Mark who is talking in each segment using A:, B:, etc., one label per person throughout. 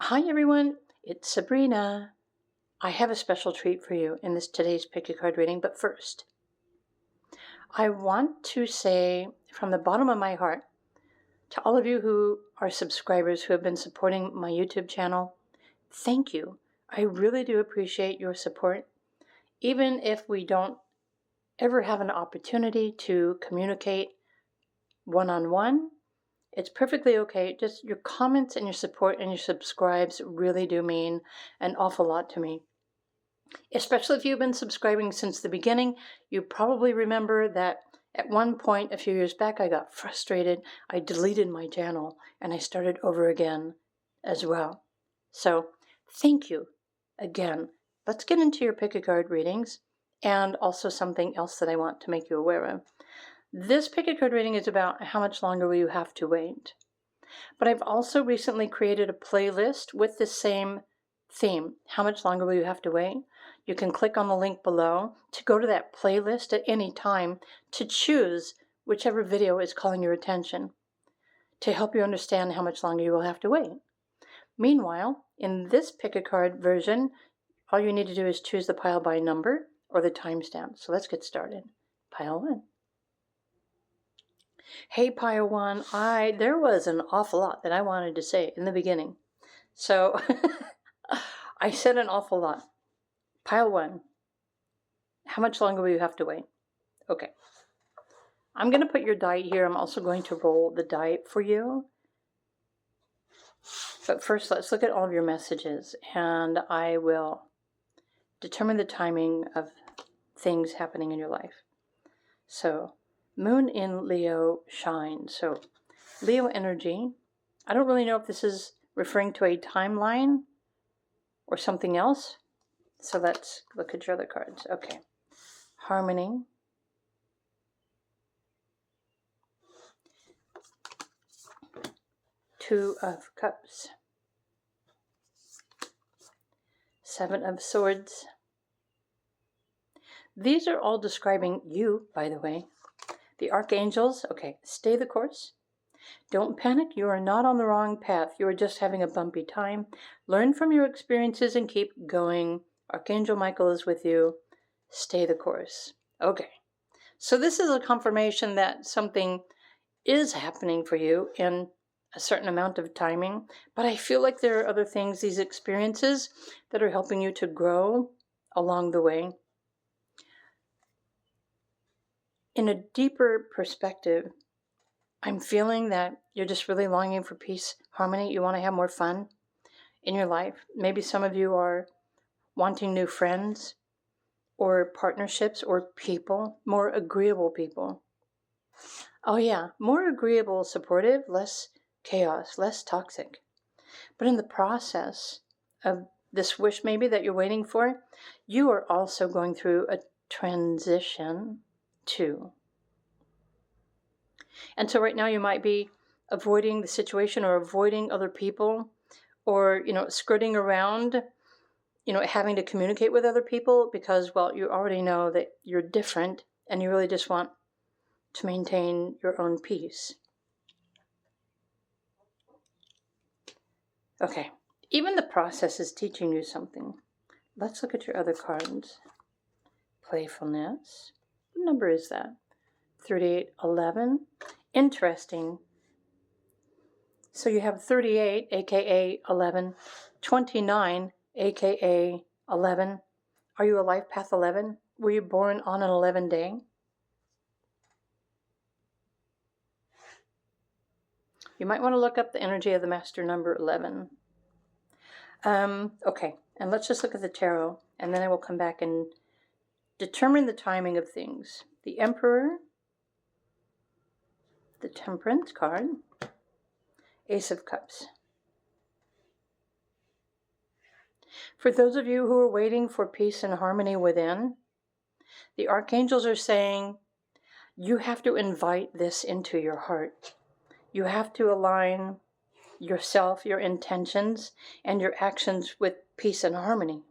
A: Hi everyone, it's Sabrina. I have a special treat for you in this today's pick a card reading, but first, I want to say from the bottom of my heart to all of you who are subscribers who have been supporting my YouTube channel, thank you. I really do appreciate your support. Even if we don't ever have an opportunity to communicate one-on-one, it's perfectly okay. Just your comments and your support and your subscribes really do mean an awful lot to me. Especially if you've been subscribing since the beginning, you probably remember that at one point a few years back I got frustrated. I deleted my channel and I started over again as well. So thank you again. Let's get into your pick a card readings and also something else that I want to make you aware of. This pick a card reading is about how much longer will you have to wait. But I've also recently created a playlist with the same theme. How much longer will you have to wait? You can click on the link below to go to that playlist at any time to choose whichever video is calling your attention to help you understand how much longer you will have to wait. Meanwhile, in this pick a card version, all you need to do is choose the pile by number or the timestamp. So let's get started. Pile 1. Hey, Pile 1, there was an awful lot that I wanted to say in the beginning. So I said an awful lot. Pile 1, how much longer will you have to wait? Okay. I'm going to put your die here. I'm also going to roll the die for you. But first, let's look at all of your messages, and I will determine the timing of things happening in your life. So, Moon in Leo shine. So, Leo energy. I don't really know if this is referring to a timeline or something else. So let's look at your other cards. Okay. Harmony. Two of Cups. Seven of Swords. These are all describing you, by the way. The Archangels. Okay, stay the course. Don't panic. You are not on the wrong path. You are just having a bumpy time. Learn from your experiences and keep going. Archangel Michael is with you. Stay the course. Okay. So this is a confirmation that something is happening for you in a certain amount of timing, but I feel like there are other things, these experiences, that are helping you to grow along the way. In a deeper perspective, I'm feeling that you're just really longing for peace, harmony. You want to have more fun in your life. Maybe some of you are wanting new friends or partnerships or people, more agreeable people. Oh yeah, more agreeable, supportive, less chaos, less toxic. But in the process of this wish maybe that you're waiting for, you are also going through a transition too. And so right now you might be avoiding the situation or avoiding other people or, skirting around, having to communicate with other people because, well, you already know that you're different and you really just want to maintain your own peace. Okay, even the process is teaching you something. Let's look at your other cards. Playfulness. What number is that? 3811. Interesting. So you have 38, aka 11, 29, aka 11. Are you a life path 11? Were you born on an 11 day? You might want to look up the energy of the master number 11. Okay, and let's just look at the tarot, and then I will come back and determine the timing of things. The Emperor, the Temperance card, Ace of Cups. For those of you who are waiting for peace and harmony within, the archangels are saying you have to invite this into your heart. You have to align yourself, your intentions, and your actions with peace and harmony.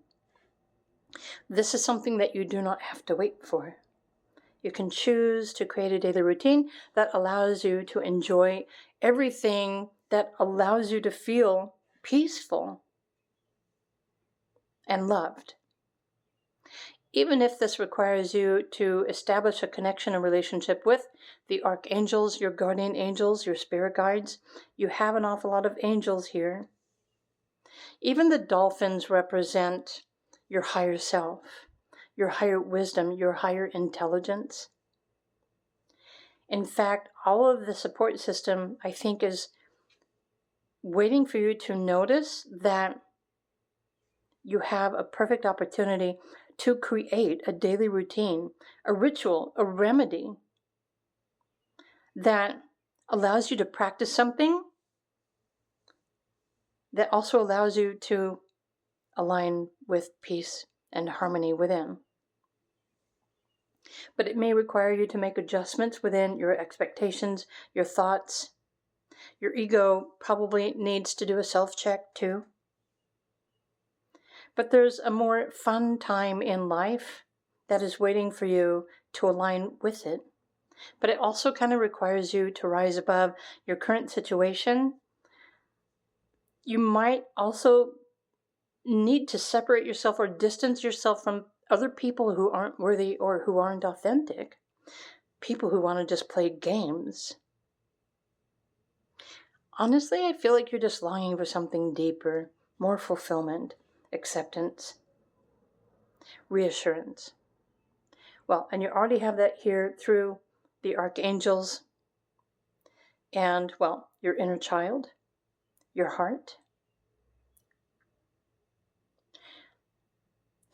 A: This is something that you do not have to wait for. You can choose to create a daily routine that allows you to enjoy everything that allows you to feel peaceful, and loved. Even if this requires you to establish a connection and relationship with the archangels, your guardian angels, your spirit guides, you have an awful lot of angels here. Even the dolphins represent your higher self, your higher wisdom, your higher intelligence. In fact, all of the support system, I think, is waiting for you to notice that you have a perfect opportunity to create a daily routine, a ritual, a remedy that allows you to practice something that also allows you to align with peace and harmony within. But it may require you to make adjustments within your expectations, your thoughts. Your ego probably needs to do a self-check too. But there's a more fun time in life that is waiting for you to align with it. But it also kind of requires you to rise above your current situation. You might also need to separate yourself or distance yourself from other people who aren't worthy or who aren't authentic. People who want to just play games. Honestly, I feel like you're just longing for something deeper, more fulfillment, acceptance, reassurance. Well, and you already have that here through the archangels and, well, your inner child, your heart.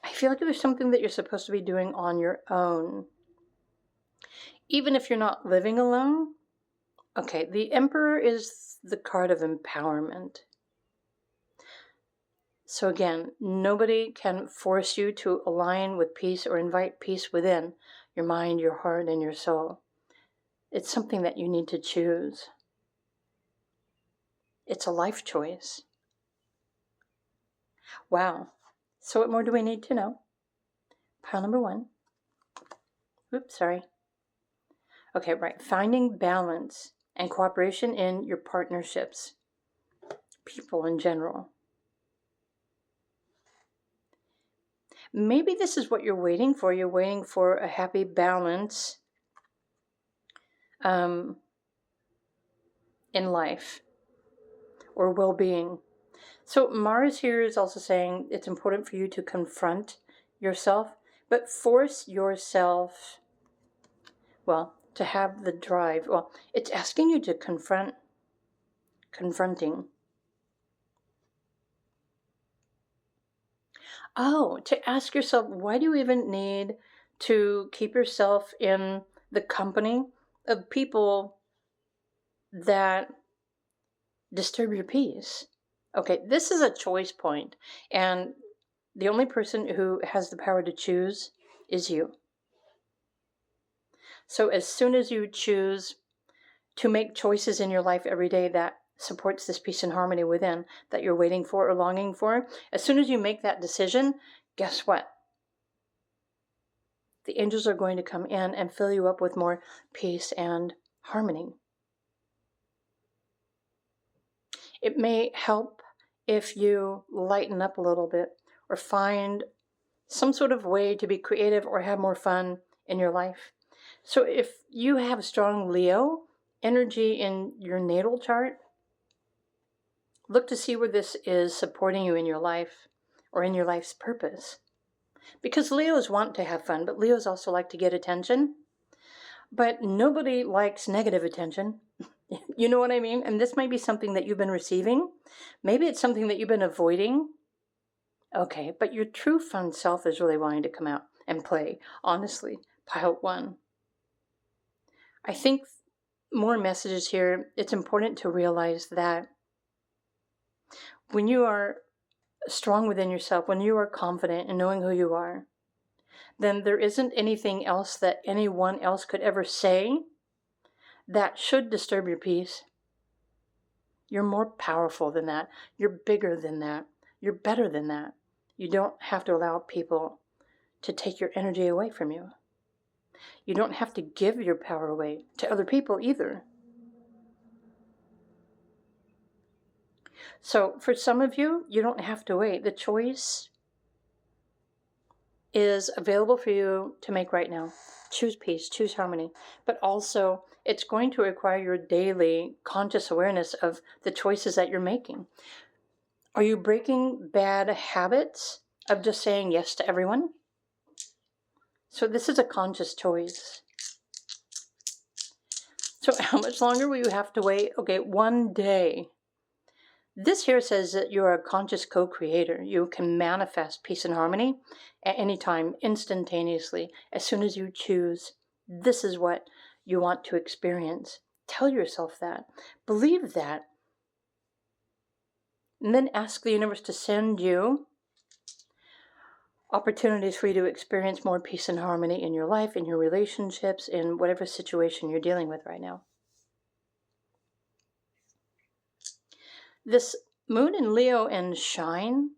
A: I feel like there's something that you're supposed to be doing on your own. Even if you're not living alone. Okay, the Emperor is the card of empowerment. So again, nobody can force you to align with peace or invite peace within your mind, your heart, and your soul. It's something that you need to choose. It's a life choice. Wow. So what more do we need to know? Pile number 1. Oops, sorry. Okay, right. Finding balance and cooperation in your partnerships. People in general. Maybe this is what you're waiting for. You're waiting for a happy balance in life or well-being. So Mars here is also saying it's important for you to confront yourself, but force yourself, well, to have the drive. Well, it's asking you to confronting. Oh, to ask yourself, why do you even need to keep yourself in the company of people that disturb your peace? Okay, this is a choice point, and the only person who has the power to choose is you. So as soon as you choose to make choices in your life every day that supports this peace and harmony within that you're waiting for or longing for, as soon as you make that decision, guess what? The angels are going to come in and fill you up with more peace and harmony. It may help if you lighten up a little bit or find some sort of way to be creative or have more fun in your life. So if you have strong Leo energy in your natal chart, look to see where this is supporting you in your life or in your life's purpose. Because Leos want to have fun, but Leos also like to get attention. But nobody likes negative attention. You know what I mean? And this might be something that you've been receiving. Maybe it's something that you've been avoiding. Okay, but your true fun self is really wanting to come out and play. Honestly, pile 1. I think more messages here. It's important to realize that when you are strong within yourself, when you are confident in knowing who you are, then there isn't anything else that anyone else could ever say that should disturb your peace. You're more powerful than that. You're bigger than that. You're better than that. You don't have to allow people to take your energy away from you. You don't have to give your power away to other people either. So for some of you, you don't have to wait. The choice is available for you to make right now. Choose peace, choose harmony, but also it's going to require your daily conscious awareness of the choices that you're making. Are you breaking bad habits of just saying yes to everyone? So this is a conscious choice. So how much longer will you have to wait? Okay, 1 day. This here says that you're a conscious co-creator. You can manifest peace and harmony at any time, instantaneously, as soon as you choose. This is what you want to experience. Tell yourself that. Believe that. And then ask the universe to send you opportunities for you to experience more peace and harmony in your life, in your relationships, in whatever situation you're dealing with right now. This moon in Leo and shine,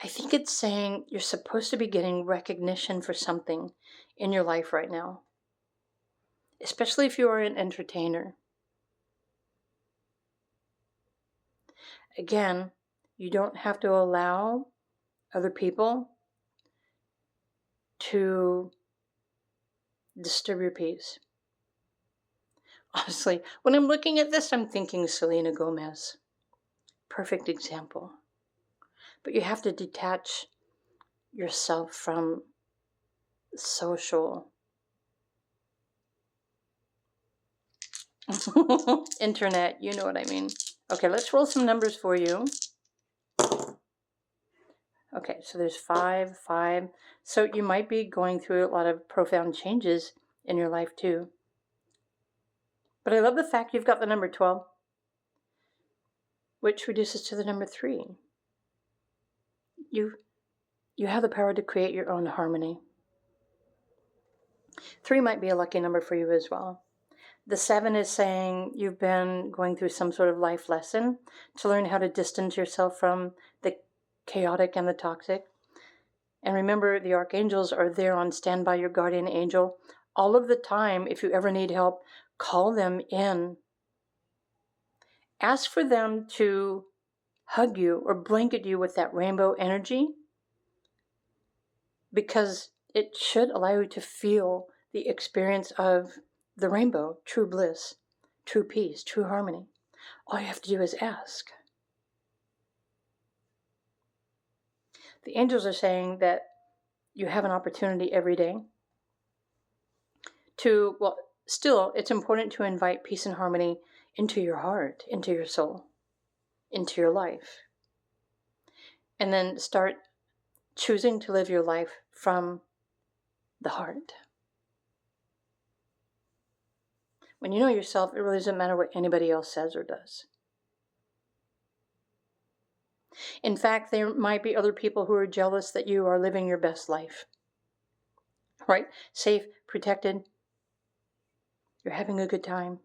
A: I think it's saying you're supposed to be getting recognition for something in your life right now, especially if you are an entertainer. Again, you don't have to allow other people to disturb your peace. Honestly, when I'm looking at this, I'm thinking Selena Gomez. Perfect example. But you have to detach yourself from social internet, you know what I mean. Okay, let's roll some numbers for you. Okay, so there's 5, 5. So you might be going through a lot of profound changes in your life too. But I love the fact you've got the number 12, which reduces to the number 3. You have the power to create your own harmony. 3 might be a lucky number for you as well. The 7 is saying you've been going through some sort of life lesson to learn how to distance yourself from the chaotic and the toxic. And remember, the archangels are there on standby, your guardian angel, all of the time. If you ever need help, call them in. Ask for them to hug you or blanket you with that rainbow energy, because it should allow you to feel the experience of the rainbow, true bliss, true peace, true harmony. All you have to do is ask. The angels are saying that you have an opportunity every day to, well, still, it's important to invite peace and harmony into your heart, into your soul, into your life. And then start choosing to live your life from the heart. When you know yourself, it really doesn't matter what anybody else says or does. In fact, there might be other people who are jealous that you are living your best life. Right? Safe, protected. You're having a good time.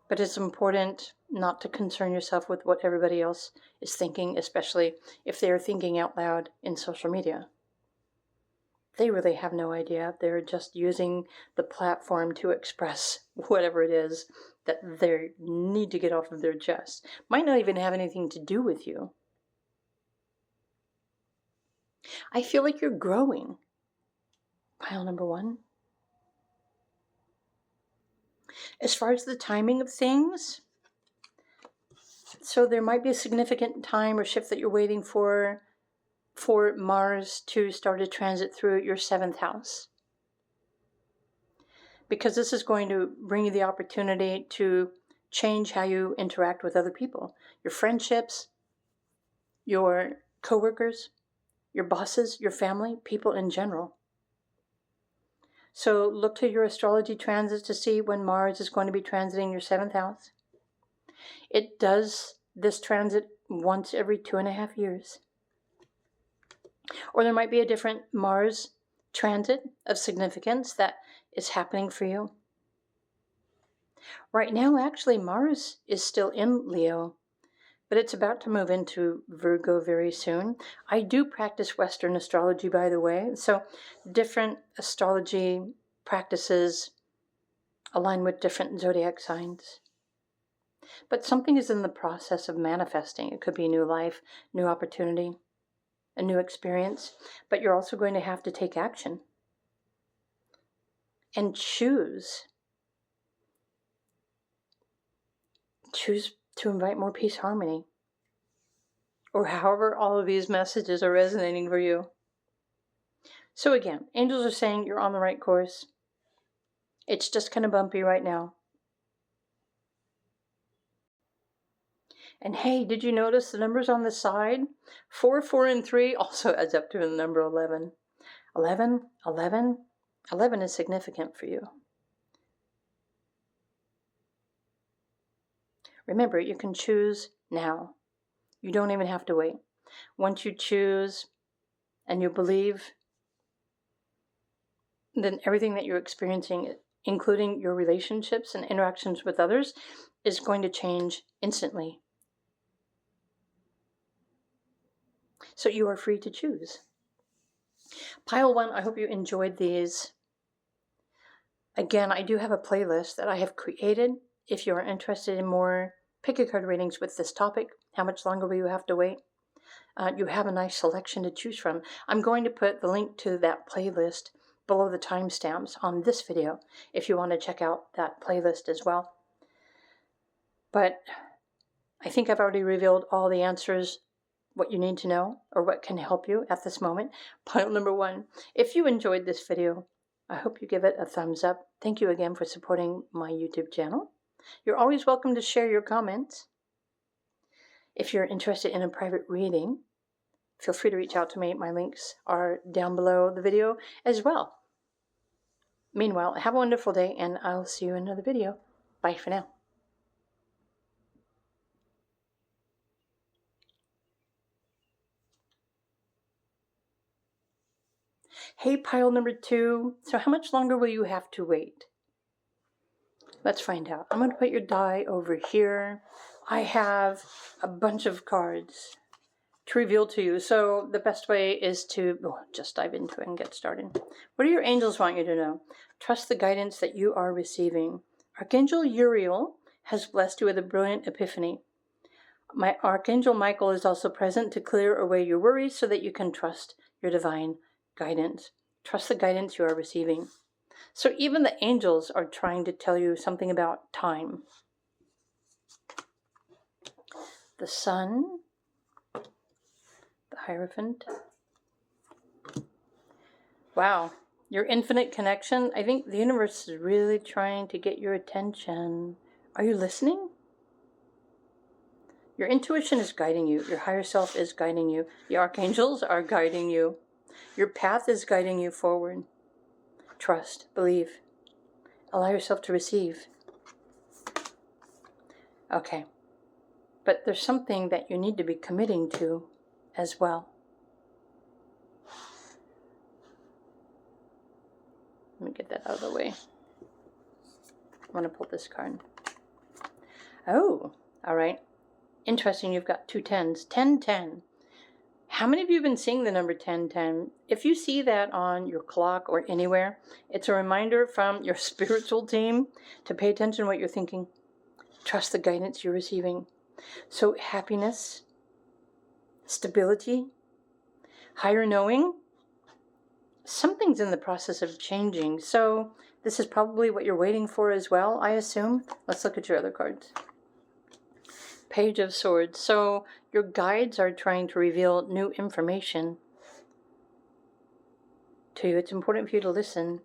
A: But it's important not to concern yourself with what everybody else is thinking, especially if they're thinking out loud in social media. They really have no idea. They're just using the platform to express whatever it is that they need to get off of their chest. Might not even have anything to do with you. I feel like you're growing. Pile number 1. As far as the timing of things, so there might be a significant time or shift that you're waiting for Mars to start a transit through your 7th house. Because this is going to bring you the opportunity to change how you interact with other people, your friendships, your coworkers, your bosses, your family, people in general. So look to your astrology transits to see when Mars is going to be transiting your 7th house. It does this transit once every 2.5 years. Or there might be a different Mars transit of significance that is happening for you. Right now, actually, Mars is still in Leo, but it's about to move into Virgo very soon. I do practice Western astrology, by the way, so different astrology practices align with different zodiac signs. But something is in the process of manifesting. It could be new life, new opportunity, a new experience, but you're also going to have to take action and choose to invite more peace, harmony, or however all of these messages are resonating for you. So again, angels are saying you're on the right course. It's just kind of bumpy right now. And hey, did you notice the numbers on the side? 4, 4, and 3 also adds up to the number 11. 11, 11, 11 is significant for you. Remember, you can choose now. You don't even have to wait. Once you choose and you believe, then everything that you're experiencing, including your relationships and interactions with others, is going to change instantly. So you are free to choose. Pile 1, I hope you enjoyed these. Again, I do have a playlist that I have created. If you're interested in more pick a card readings with this topic, how much longer will you have to wait? You have a nice selection to choose from. I'm going to put the link to that playlist below the timestamps on this video if you want to check out that playlist as well. But I think I've already revealed all the answers, what you need to know, or what can help you at this moment. Pile number 1, if you enjoyed this video, I hope you give it a thumbs up. Thank you again for supporting my YouTube channel. You're always welcome to share your comments. If you're interested in a private reading, feel free to reach out to me. My links are down below the video as well. Meanwhile, have a wonderful day, and I'll see you in another video. Bye for now. Hey, pile number 2. So how much longer will you have to wait? Let's find out. I'm going to put your die over here. I have a bunch of cards to reveal to you. So the best way is to just dive into it and get started. What do your angels want you to know? Trust the guidance that you are receiving. Archangel Uriel has blessed you with a brilliant epiphany. My Archangel Michael is also present to clear away your worries so that you can trust your divine guidance. Trust the guidance you are receiving. So even the angels are trying to tell you something about time. The Sun, the Hierophant. Wow, your infinite connection. I think the universe is really trying to get your attention. Are you listening? Your intuition is guiding you. Your higher self is guiding you. The archangels are guiding you. Your path is guiding you forward. Trust, believe, allow yourself to receive. Okay, but there's something that you need to be committing to as well. Let me get that out of the way. I want to pull this card. Oh, all right. Interesting, you've got 2 10s. 10, 10. How many of you have been seeing the number 10, 10? If you see that on your clock or anywhere, it's a reminder from your spiritual team to pay attention to what you're thinking. Trust the guidance you're receiving. So happiness, stability, higher knowing, something's in the process of changing. So this is probably what you're waiting for as well, I assume. Let's look at your other cards. Page of Swords. So your guides are trying to reveal new information to you. It's important for you to listen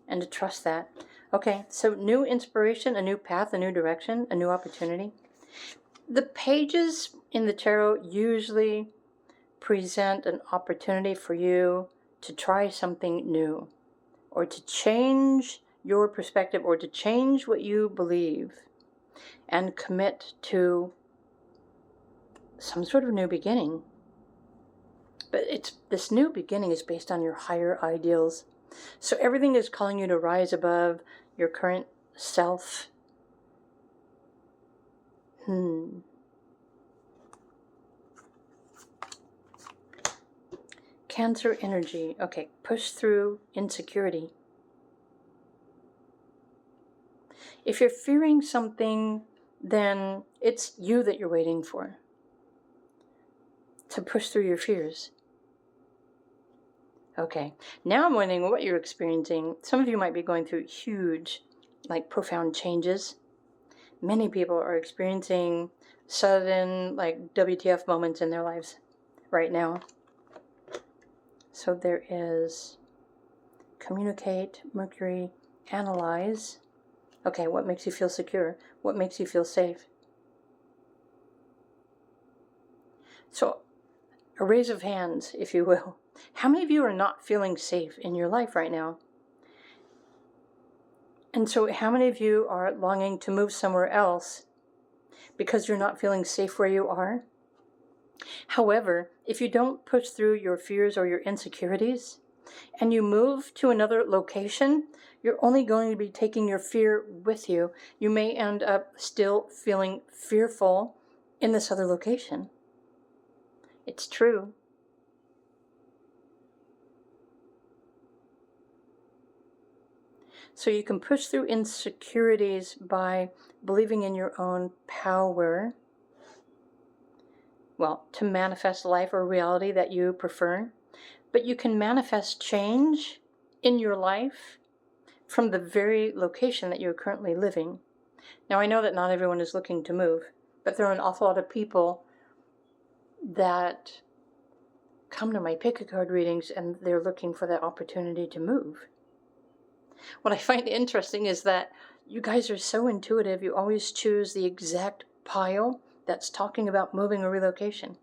A: and to trust that. Okay, so new inspiration, a new path, a new direction, a new opportunity. The pages in the tarot usually present an opportunity for you to try something new, or to change your perspective, or to change what you believe, and commit to some sort of new beginning. But this new beginning is based on your higher ideals. So everything is calling you to rise above your current self. Cancer energy. Okay, push through insecurity. If you're fearing something then it's you that you're waiting for to push through your fears. Okay, now I'm wondering what you're experiencing. Some of you might be going through huge, like profound changes. Many people are experiencing sudden, like WTF moments in their lives right now. So there is communicate, Mercury, analyze. Okay, what makes you feel secure? What makes you feel safe? So a raise of hands, if you will. How many of you are not feeling safe in your life right now? And so how many of you are longing to move somewhere else because you're not feeling safe where you are? However, if you don't push through your fears or your insecurities and you move to another location, you're only going to be taking your fear with you. You may end up still feeling fearful in this other location. It's true. So you can push through insecurities by believing in your own power, well, to manifest life or reality that you prefer. But you can manifest change in your life from the very location that you're currently living. Now, I know that not everyone is looking to move, but there are an awful lot of people that come to my pick a card readings and they're looking for that opportunity to move. What I find interesting is that you guys are so intuitive, you always choose the exact pile that's talking about moving or relocation.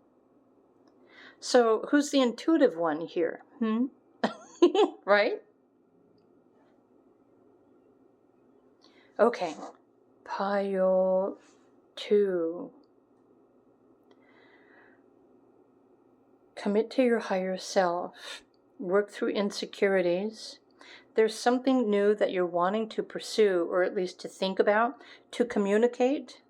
A: So who's the intuitive one here? Right? Okay, pile 2. Commit to your higher self. Work through insecurities. There's something new that you're wanting to pursue, or at least to think about, to communicate.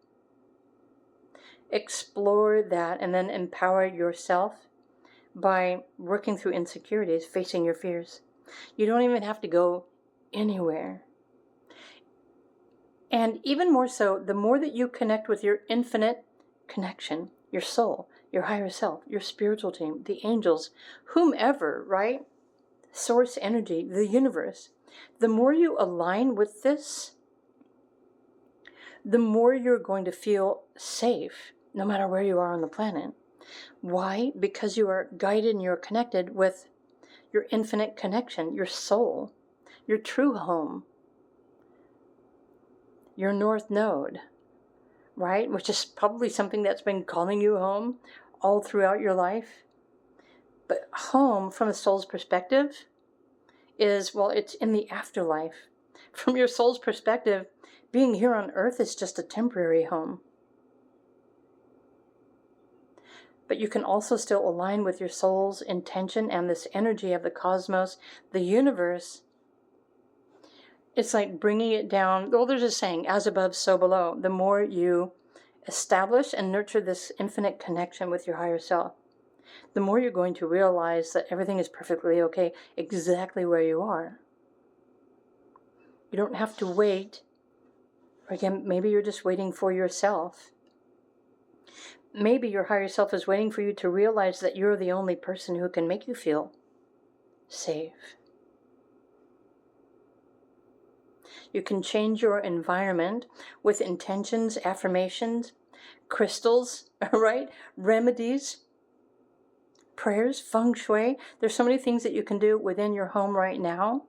A: Explore that and then empower yourself by working through insecurities, facing your fears. You don't even have to go anywhere. And even more so, the more that you connect with your infinite connection, your soul, your higher self, your spiritual team, the angels, whomever, right? Source energy, the universe. The more you align with this, the more you're going to feel safe, no matter where you are on the planet. Why? Because you are guided and you're connected with your infinite connection, your soul, your true home, your north node, right? Which is probably something that's been calling you home all throughout your life. But home, from a soul's perspective, is, well, it's in the afterlife. From your soul's perspective, being here on earth is just a temporary home. But you can also still align with your soul's intention and this energy of the cosmos, the universe. It's like bringing it down. Well, there's a saying, as above, so below. The more you establish and nurture this infinite connection with your higher self, the more you're going to realize that everything is perfectly okay exactly where you are. You don't have to wait. Or again, maybe you're just waiting for yourself. Maybe your higher self is waiting for you to realize that you're the only person who can make you feel safe. You can change your environment with intentions, affirmations, crystals, right? Remedies, prayers, feng shui. There's so many things that you can do within your home right now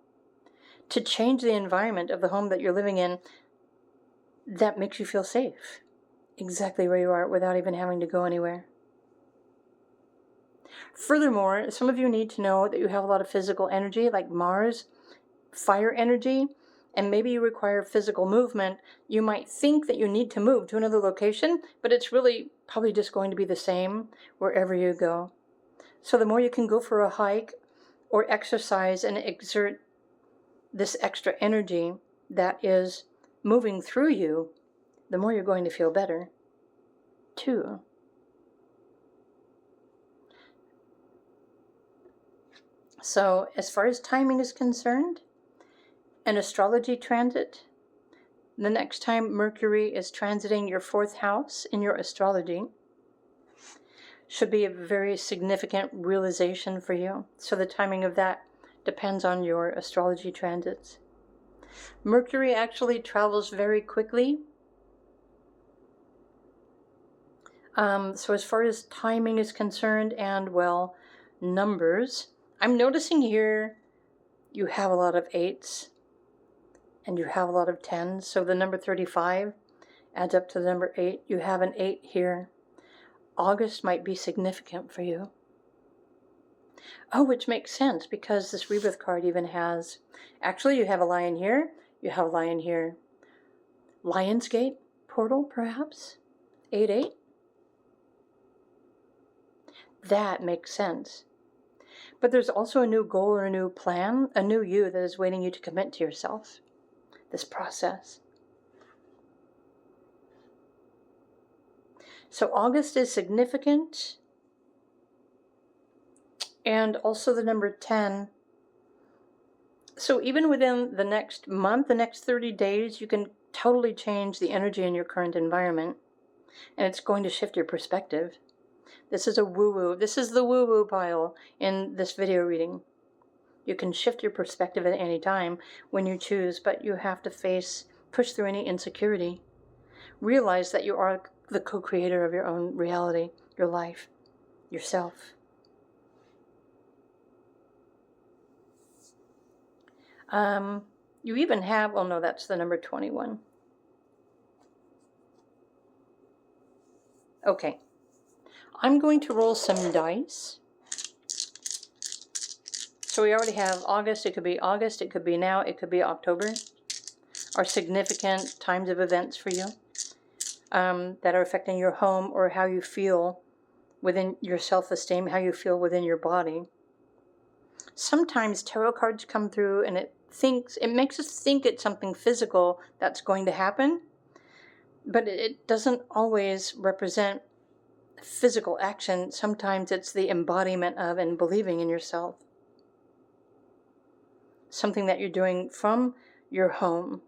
A: to change the environment of the home that you're living in that makes you feel safe exactly where you are without even having to go anywhere. Furthermore, some of you need to know that you have a lot of physical energy, like Mars, fire energy, and maybe you require physical movement. You might think that you need to move to another location, but it's really probably just going to be the same wherever you go. So the more you can go for a hike or exercise and exert this extra energy that is moving through you, the more you're going to feel better, too. So as far as timing is concerned, an astrology transit the next time Mercury is transiting your 4th house in your astrology should be a very significant realization for you. So the timing of that depends on your astrology transits. Mercury actually travels very quickly. So as far as timing is concerned and, well, numbers, I'm noticing here you have a lot of 8s and you have a lot of 10s. So the number 35 adds up to the number 8. You have an 8 here. August might be significant for you. Oh, which makes sense because this rebirth card even has, actually you have a lion here, you have a lion here. Lionsgate portal, perhaps? 8-8? That makes sense. But there's also a new goal or a new plan, a new you that is waiting you to commit to yourself. This process. So August is significant. And also the number 10. So even within the next month, the next 30 days, you can totally change the energy in your current environment. And it's going to shift your perspective. This is a woo-woo. This is the woo-woo pile in this video reading. You can shift your perspective at any time when you choose, but you have to push through any insecurity. Realize that you are the co-creator of your own reality, your life, yourself. You even have, oh no, that's the number 21. Okay. I'm going to roll some dice. So we already have August. It could be August. It could be now. It could be October. Are significant times of events for you that are affecting your home or how you feel within your self-esteem, how you feel within your body. Sometimes tarot cards come through and it makes us think it's something physical that's going to happen, but it doesn't always represent physical action. Sometimes it's the embodiment of and believing in yourself. Something that you're doing from your home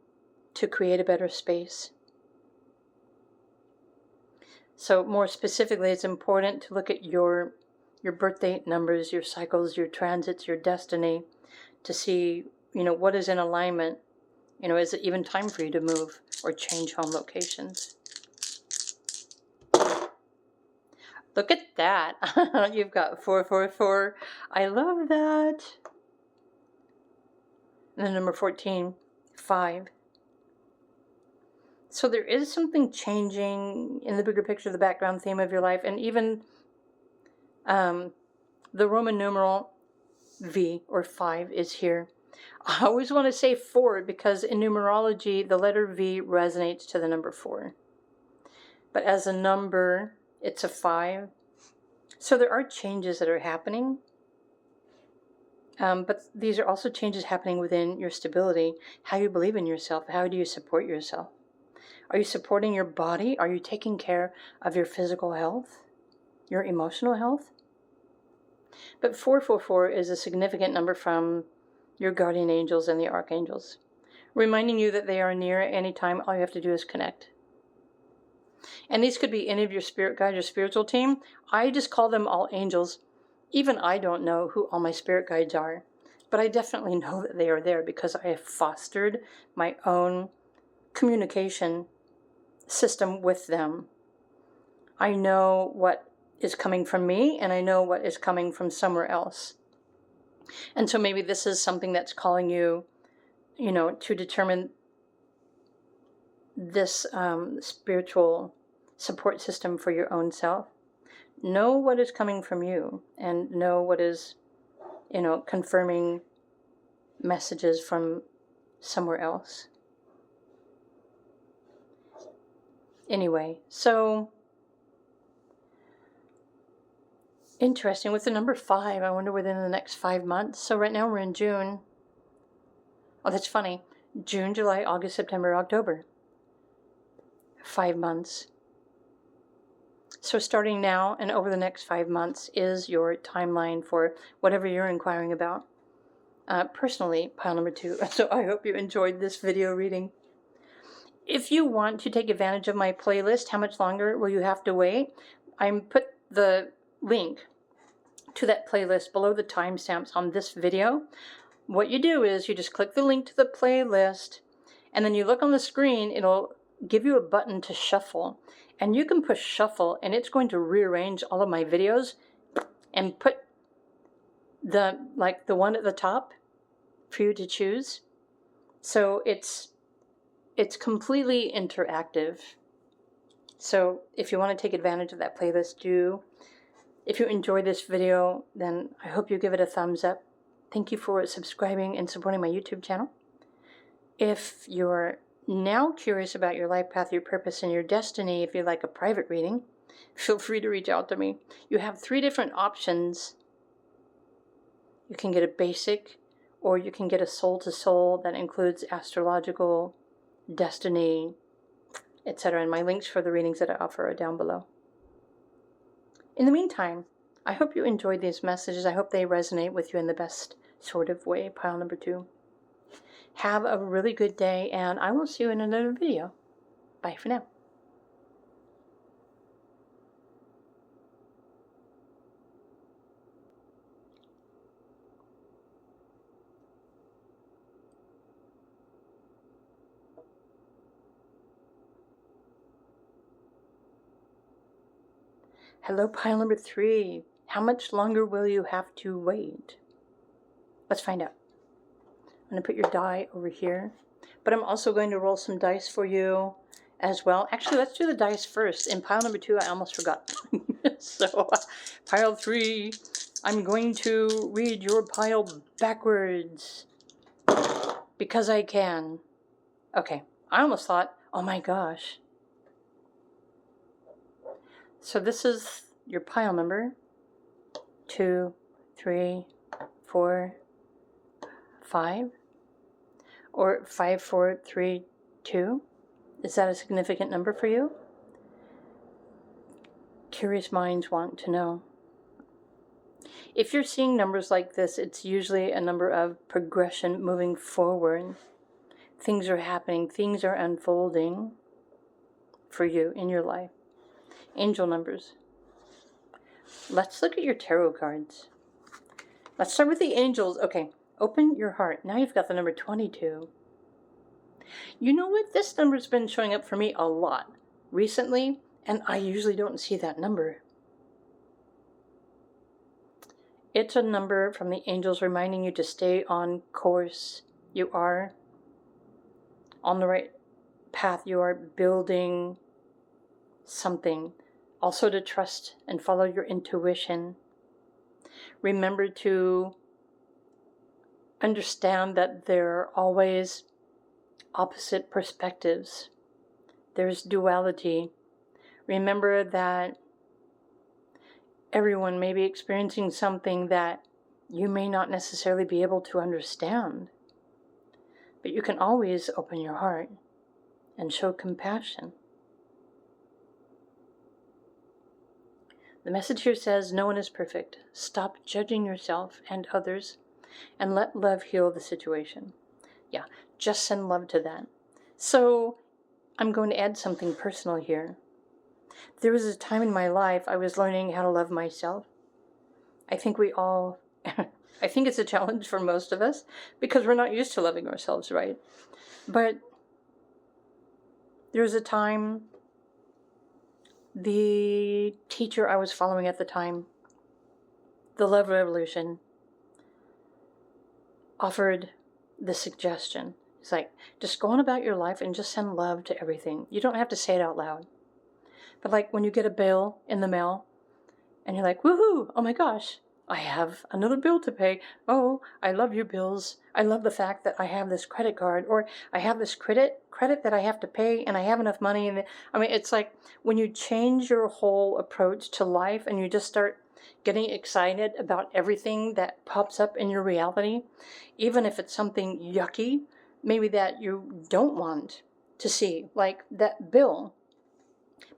A: to create a better space. So more specifically, it's important to look at your birth date numbers, your cycles, your transits, your destiny, to see, what is in alignment. Is it even time for you to move or change home locations? Look at that. You've got 444. I love that. And then number 14, 5. So there is something changing in the bigger picture, the background theme of your life, and even the Roman numeral V or 5 is here. I always want to say 4 because in numerology, the letter V resonates to the number 4. But as a number, it's a 5. So there are changes that are happening. But these are also changes happening within your stability, how you believe in yourself, how do you support yourself? Are you supporting your body? Are you taking care of your physical health, your emotional health? But 444 is a significant number from your guardian angels and the archangels, reminding you that they are near at any time. All you have to do is connect. And these could be any of your spirit guides, your spiritual team. I just call them all angels. Even I don't know who all my spirit guides are, but I definitely know that they are there because I have fostered my own communication system with them. I know what is coming from me and I know what is coming from somewhere else. And so maybe this is something that's calling you, to determine this spiritual support system for your own self. Know what is coming from you and know what is, confirming messages from somewhere else. Anyway, so interesting. With the number 5, I wonder within the next 5 months. So right now we're in June. Oh, that's funny. June, July, August, September, October. 5 months. So starting now and over the next 5 months is your timeline for whatever you're inquiring about. Personally, pile number 2. So I hope you enjoyed this video reading. If you want to take advantage of my playlist, how much longer will you have to wait? I put the link to that playlist below the timestamps on this video. What you do is you just click the link to the playlist, and then you look on the screen, it'll give you a button to shuffle. And you can push shuffle, and it's going to rearrange all of my videos and put the one at the top for you to choose. So it's completely interactive. So if you want to take advantage of that playlist, do. If you enjoyed this video, then I hope you give it a thumbs up. Thank you for subscribing and supporting my YouTube channel. If you're now curious about your life path, your purpose, and your destiny, if you'd like a private reading, feel free to reach out to me. You have 3 different options. You can get a basic, or you can get a soul-to-soul that includes astrological, destiny, etc. And my links for the readings that I offer are down below. In the meantime, I hope you enjoyed these messages. I hope they resonate with you in the best sort of way. Pile number 2. Have a really good day, and I will see you in another video. Bye for now. Hello, pile number 3. How much longer will you have to wait? Let's find out. I'm going to put your die over here, but I'm also going to roll some dice for you as well. Actually, let's do the dice first. In pile number 2, I almost forgot. So, pile 3, I'm going to read your pile backwards because I can. Okay, I almost thought, oh my gosh. So this is your pile number 2, 3, 4, 5, or 5, 4, 3, 2. Is that a significant number for you? Curious minds want to know. If you're seeing numbers like this, it's usually a number of progression moving forward. Things are happening, things are unfolding for you in your life. Angel numbers. Let's look at your tarot cards. Let's start with the angels. Okay, open your heart. Now you've got the number 22. You know what? This number's been showing up for me a lot recently, and I usually don't see that number. It's a number from the angels reminding you to stay on course. You are on the right path. You are building something. Also to trust and follow your intuition. Remember to understand that there are always opposite perspectives. There's duality. Remember that everyone may be experiencing something that you may not necessarily be able to understand. But you can always open your heart and show compassion. The message here says, no one is perfect. Stop judging yourself and others and let love heal the situation. Yeah, just send love to that. So I'm going to add something personal here. There was a time in my life I was learning how to love myself. I think we all, I think it's a challenge for most of us because we're not used to loving ourselves, right? But there was a time the teacher I was following at the time, the Love Revolution, offered the suggestion. It's like, just go on about your life and just send love to everything. You don't have to say it out loud. But like when you get a bill in the mail and you're like, woohoo, oh my gosh, I have another bill to pay. Oh, I love you bills. I love the fact that I have this credit card, or I have this credit that I have to pay and I have enough money. And I mean, it's like when you change your whole approach to life and you just start getting excited about everything that pops up in your reality, even if it's something yucky, maybe that you don't want to see, like that bill.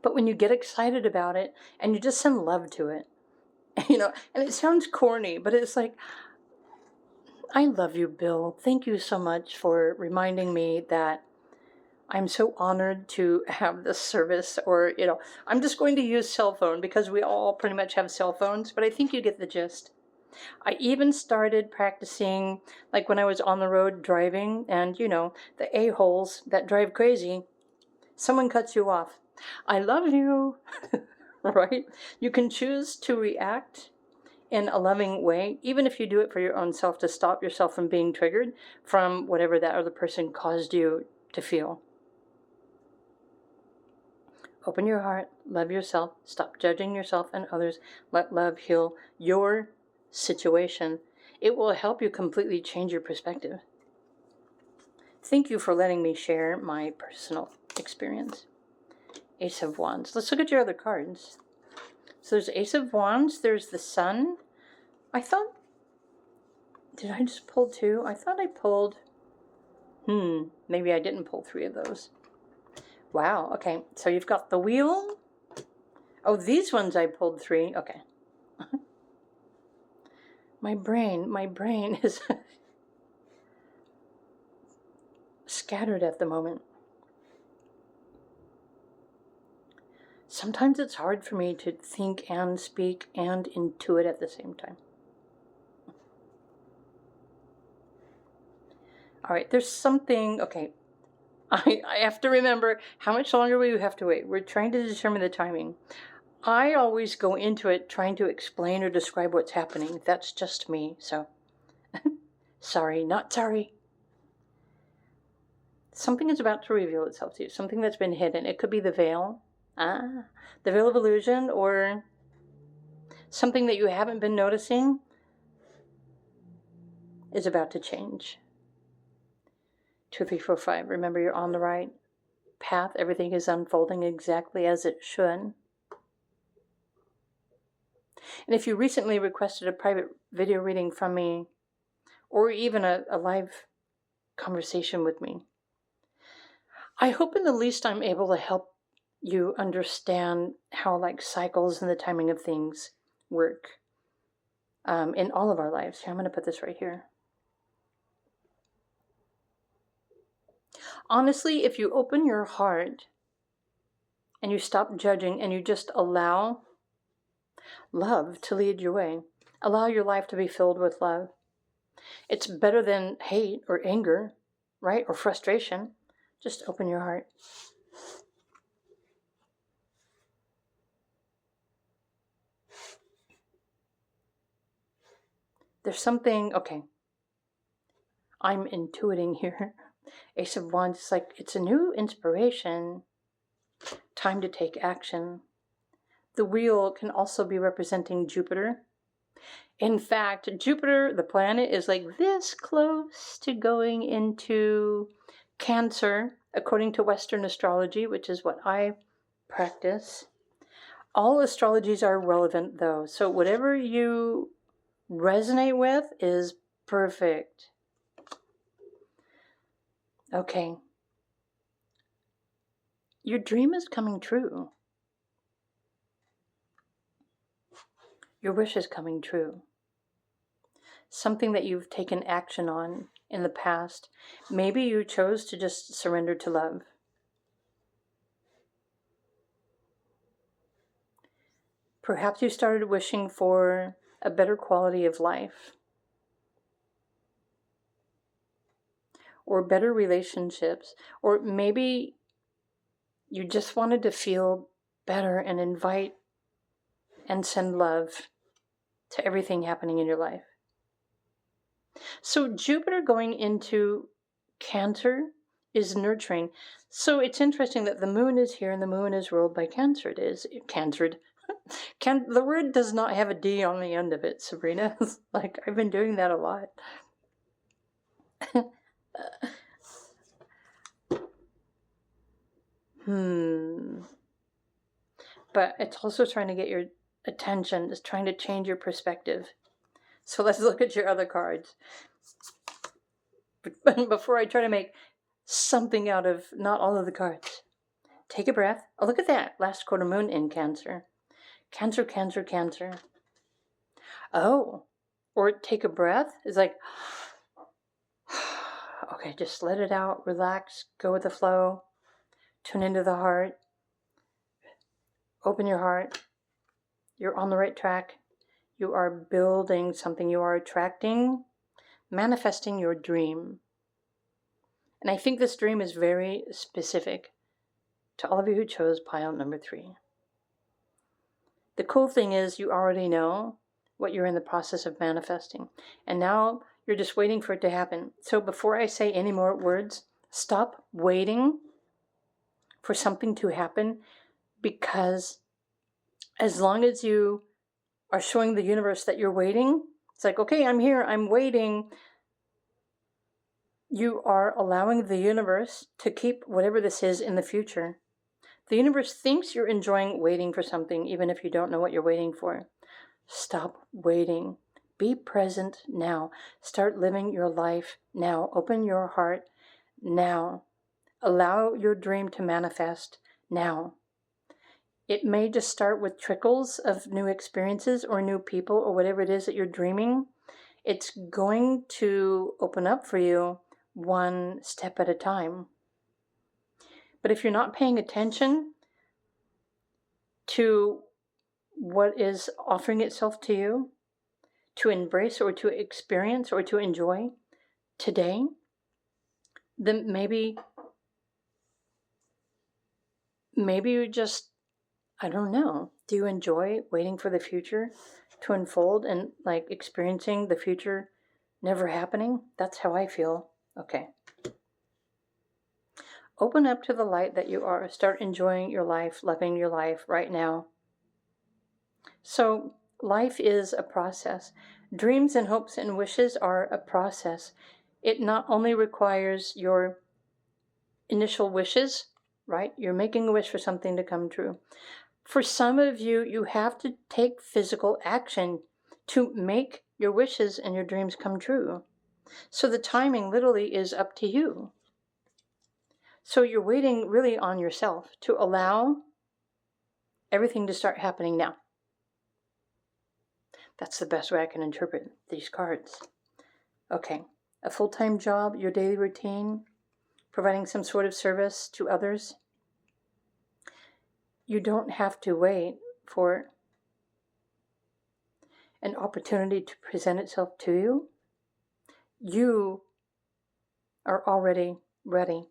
A: But when you get excited about it and you just send love to it, you know, and it sounds corny, but it's like, I love you, Bill. Thank you so much for reminding me that I'm so honored to have this service, or, I'm just going to use cell phone because we all pretty much have cell phones, but I think you get the gist. I even started practicing, like when I was on the road driving, and, the a-holes that drive crazy, someone cuts you off. I love you, right? You can choose to react in a loving way, even if you do it for your own self, to stop yourself from being triggered from whatever that other person caused you to feel. Open your heart, love yourself, stop judging yourself and others, let love heal your situation. It will help you completely change your perspective. Thank you for letting me share my personal experience. Ace of Wands. Let's look at your other cards. So there's Ace of Wands, there's the Sun. I thought, did I just pull two? I thought I pulled, maybe I didn't pull three of those. Wow, okay, so you've got the Wheel. Oh, these ones I pulled three, okay. My brain is scattered at the moment. Sometimes it's hard for me to think and speak and intuit at the same time. All right, there's something, okay. I have to remember how much longer we have to wait. We're trying to determine the timing. I always go into it trying to explain or describe what's happening. That's just me, so sorry, not sorry. Something is about to reveal itself to you, something that's been hidden. It could be the veil, the veil of illusion, or something that you haven't been noticing is about to change. 2, 3, 4, 5. Remember, you're on the right path. Everything is unfolding exactly as it should. And if you recently requested a private video reading from me, or even a live conversation with me, I hope in the least I'm able to help you understand how cycles and the timing of things work in all of our lives. Here, I'm going to put this right here. Honestly, if you open your heart and you stop judging and you just allow love to lead your way, allow your life to be filled with love, it's better than hate or anger, right? Or frustration. Just open your heart. There's something, okay, I'm intuiting here. Ace of Wands, it's a new inspiration. Time to take action. The Wheel can also be representing Jupiter. In fact, Jupiter, the planet, is this close to going into Cancer, according to Western astrology, which is what I practice. All astrologies are relevant, though, so whatever you resonate with is perfect. Okay. Your dream is coming true. Your wish is coming true. Something that you've taken action on in the past. Maybe you chose to just surrender to love. Perhaps you started wishing for a better quality of life, or better relationships, or maybe you just wanted to feel better and invite and send love to everything happening in your life. So Jupiter going into Cancer is nurturing. So it's interesting that the moon is here and the moon is ruled by Cancer. It is Cancered. The word does not have a D on the end of it, Sabrina. I've been doing that a lot. But it's also trying to get your attention. It's trying to change your perspective. So let's look at your other cards. But before I try to make something out of not all of the cards, take a breath. Oh, look at that. Last quarter moon in Cancer. Cancer, Cancer, Cancer. Oh, or take a breath. It's okay, just let it out, relax, go with the flow. Tune into the heart. Open your heart. You're on the right track. You are building something. You are attracting, manifesting your dream. And I think this dream is very specific to all of you who chose pile number 3. The cool thing is you already know what you're in the process of manifesting. And now you're just waiting for it to happen. So before I say any more words, stop waiting for something to happen, because as long as you are showing the universe that you're waiting, it's like, okay, I'm here, I'm waiting. You are allowing the universe to keep whatever this is in the future. The universe thinks you're enjoying waiting for something, even if you don't know what you're waiting for. Stop waiting. Be present now. Start living your life now. Open your heart now. Allow your dream to manifest now. It may just start with trickles of new experiences or new people or whatever it is that you're dreaming. It's going to open up for you one step at a time. But if you're not paying attention to what is offering itself to you, to embrace or to experience or to enjoy today, then maybe you just, I don't know, do you enjoy waiting for the future to unfold and like experiencing the future never happening? That's how I feel. Okay. Open up to the light that you are. Start enjoying your life, loving your life right now. So life is a process. Dreams and hopes and wishes are a process. It not only requires your initial wishes, right? You're making a wish for something to come true. For some of you, you have to take physical action to make your wishes and your dreams come true. So the timing literally is up to you. So you're waiting really on yourself to allow everything to start happening now. That's the best way I can interpret these cards. Okay, a full-time job, your daily routine, providing some sort of service to others. You don't have to wait for an opportunity to present itself to you. You are already ready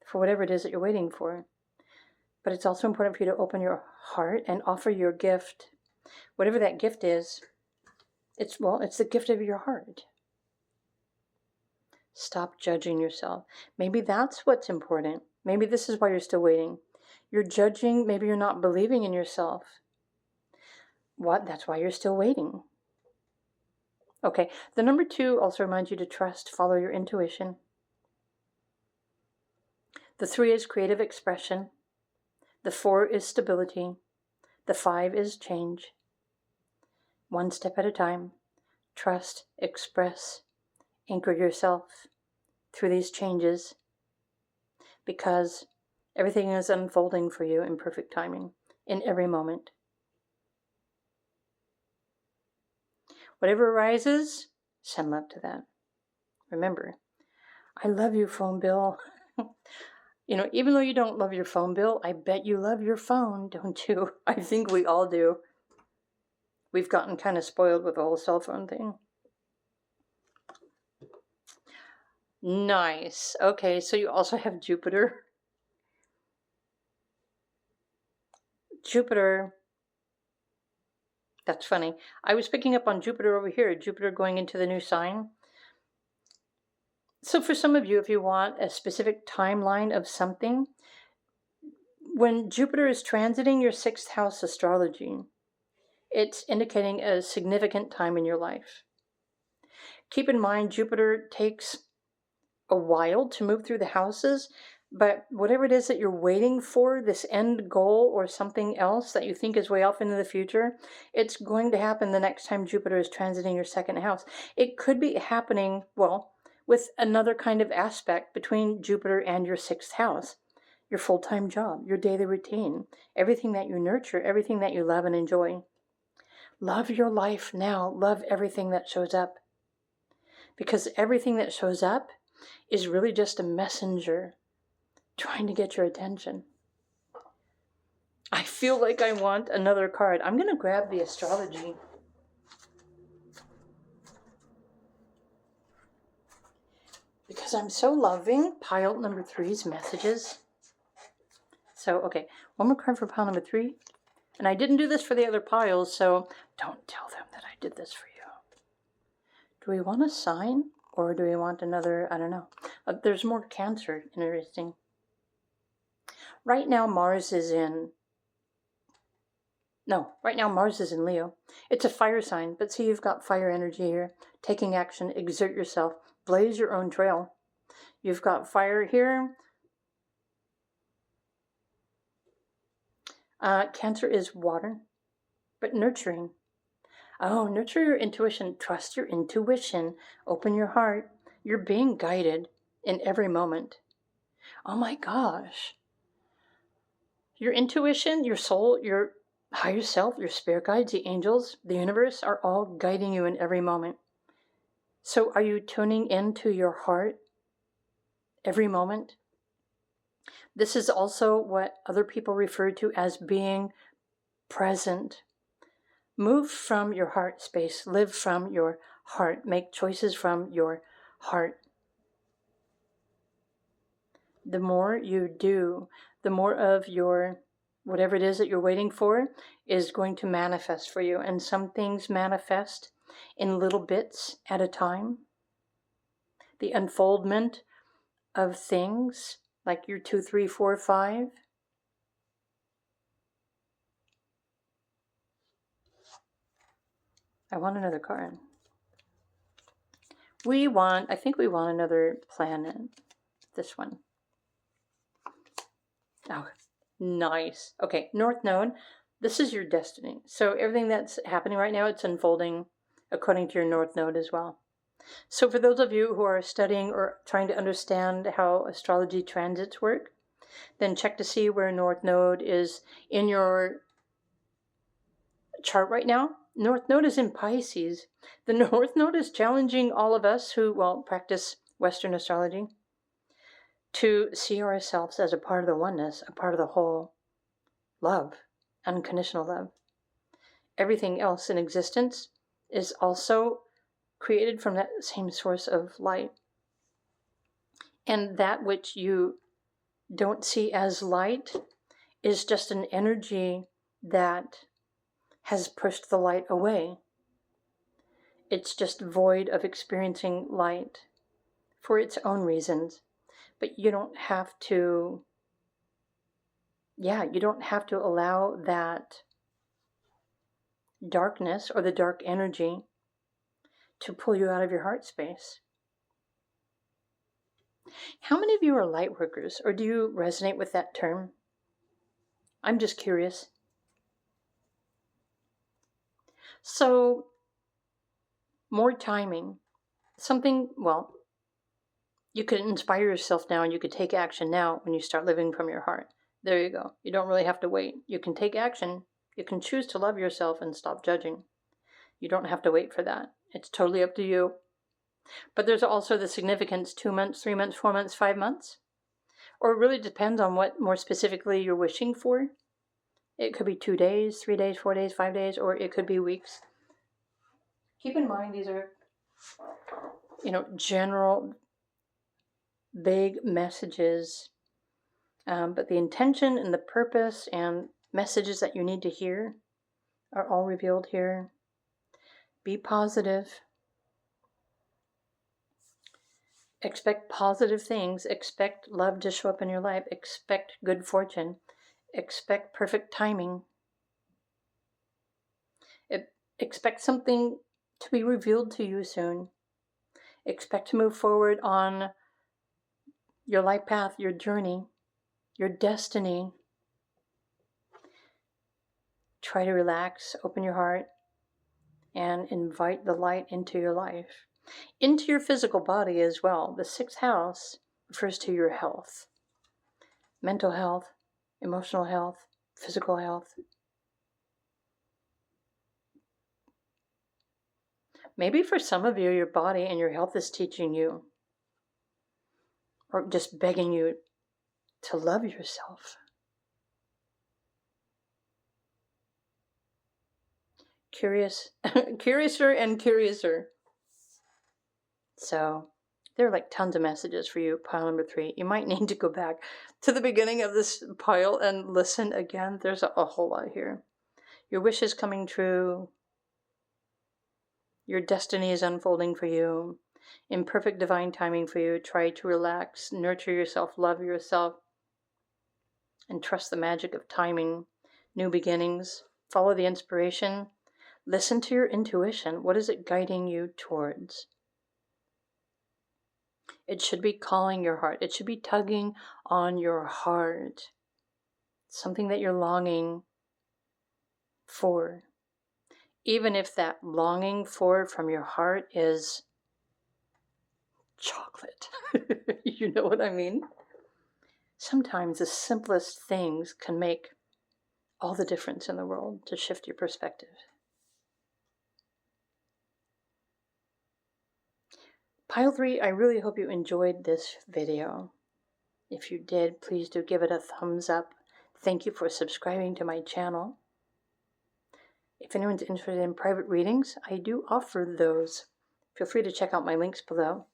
A: for whatever it is that you're waiting for. But it's also important for you to open your heart and offer your gift. Whatever that gift is, it's the gift of your heart. Stop judging yourself. Maybe that's what's important. Maybe this is why you're still waiting. You're judging, maybe you're not believing in yourself. That's why you're still waiting. Okay, the number 2 also reminds you to trust, follow your intuition. The 3 is creative expression. The 4 is stability. The 5 is change. One step at a time. Trust, express, anchor yourself through these changes, because everything is unfolding for you in perfect timing in every moment. Whatever arises, send love to that. Remember, I love you, phone bill. Even though you don't love your phone bill, I bet you love your phone, don't you? I think we all do. We've gotten kind of spoiled with the whole cell phone thing. Nice. Okay, so you also have Jupiter. Jupiter. That's funny. I was picking up on Jupiter over here, Jupiter going into the new sign. So for some of you, if you want a specific timeline of something, when Jupiter is transiting your 6th house astrology, it's indicating a significant time in your life. Keep in mind, Jupiter takes a while to move through the houses, but whatever it is that you're waiting for, this end goal or something else that you think is way off into the future, it's going to happen the next time Jupiter is transiting your 2nd house. It could be happening, with another kind of aspect between Jupiter and your 6th house. Your full-time job, your daily routine, everything that you nurture, everything that you love and enjoy. Love your life now. Love everything that shows up. Because everything that shows up is really just a messenger trying to get your attention. I feel like I want another card. I'm going to grab the astrology. Because I'm so loving pile number 3's messages. So, okay, one more card for pile number 3. And I didn't do this for the other piles, so don't tell them that I did this for you. Do we want a sign? Or do we want another, I don't know. There's more Cancer, interesting. Right now Mars is in Leo. It's a fire sign, but see, you've got fire energy here. Taking action, exert yourself, blaze your own trail. You've got fire here. Cancer is water, but nurturing. Oh, nurture your intuition. Trust your intuition. Open your heart. You're being guided in every moment. Oh my gosh. Your intuition, your soul, your higher self, your spirit guides, the angels, the universe are all guiding you in every moment. So are you tuning into your heart every moment? This is also what other people refer to as being present. Move from your heart space. Live from your heart. Make choices from your heart. The more you do, the more of your whatever it is that you're waiting for is going to manifest for you. And some things manifest in little bits at a time. The unfoldment of things like your 2, 3, 4, 5. I want another card. I think we want another planet. This one. Oh, nice. Okay, North Node. This is your destiny. So everything that's happening right now, it's unfolding according to your North Node as well. So for those of you who are studying or trying to understand how astrology transits work, then check to see where North Node is in your chart right now. North Node is in Pisces. The North Node is challenging all of us who, practice Western astrology to see ourselves as a part of the oneness, a part of the whole. Love, unconditional love. Everything else in existence is also created from that same source of light. And that which you don't see as light is just an energy that has pushed the light away. It's just void of experiencing light for its own reasons. But you don't have to, allow that darkness or the dark energy to pull you out of your heart space. How many of you are light workers, or do you resonate with that term? I'm just curious. So, more timing. You could inspire yourself now and you could take action now when you start living from your heart. There you go. You don't really have to wait. You can take action. You can choose to love yourself and stop judging. You don't have to wait for that. It's totally up to you. But there's also the significance 2 months, 3 months, 4 months, 5 months. Or it really depends on what more specifically you're wishing for. It could be 2 days, 3 days, 4 days, 5 days, or it could be weeks. Keep in mind these are, general, big messages. But the intention and the purpose and messages that you need to hear are all revealed here. Be positive. Expect positive things. Expect love to show up in your life. Expect good fortune. Expect perfect timing. Expect something to be revealed to you soon. Expect to move forward on your life path, your journey, your destiny. Try to relax, open your heart, and invite the light into your life. Into your physical body as well. The 6th house refers to your health. Mental health, emotional health, physical health. Maybe for some of you, your body and your health is teaching you, or just begging you to love yourself. Curiouser and curiouser. So there are like tons of messages for you, pile number 3. You might need to go back to the beginning of this pile and listen again. There's a whole lot here. Your wish is coming true. Your destiny is unfolding for you. In perfect divine timing for you. Try to relax, nurture yourself, love yourself, and trust the magic of timing, new beginnings. Follow the inspiration. Listen to your intuition. What is it guiding you towards? It should be calling your heart. It should be tugging on your heart. Something that you're longing for. Even if that longing for from your heart is chocolate. You know what I mean? Sometimes the simplest things can make all the difference in the world to shift your perspective. Pile 3, I really hope you enjoyed this video. If you did, please do give it a thumbs up. Thank you for subscribing to my channel. If anyone's interested in private readings, I do offer those. Feel free to check out my links below.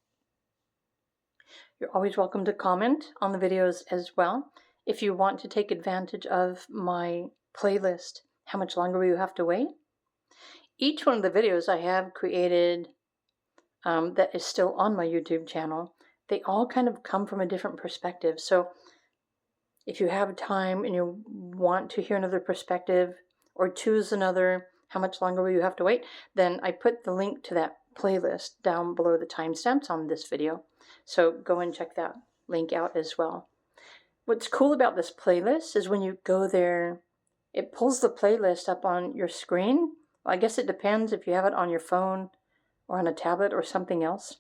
A: You're always welcome to comment on the videos as well. If you want to take advantage of my playlist, How Much Longer Will You Have to Wait? Each one of the videos I have created that is still on my YouTube channel, they all kind of come from a different perspective. So if you have time and you want to hear another perspective or choose another How Much Longer Will You Have to Wait, then I put the link to that playlist down below the timestamps on this video. So go and check that link out as well. What's cool about this playlist is when you go there, it pulls the playlist up on your screen. Well, I guess it depends if you have it on your phone or on a tablet or something else.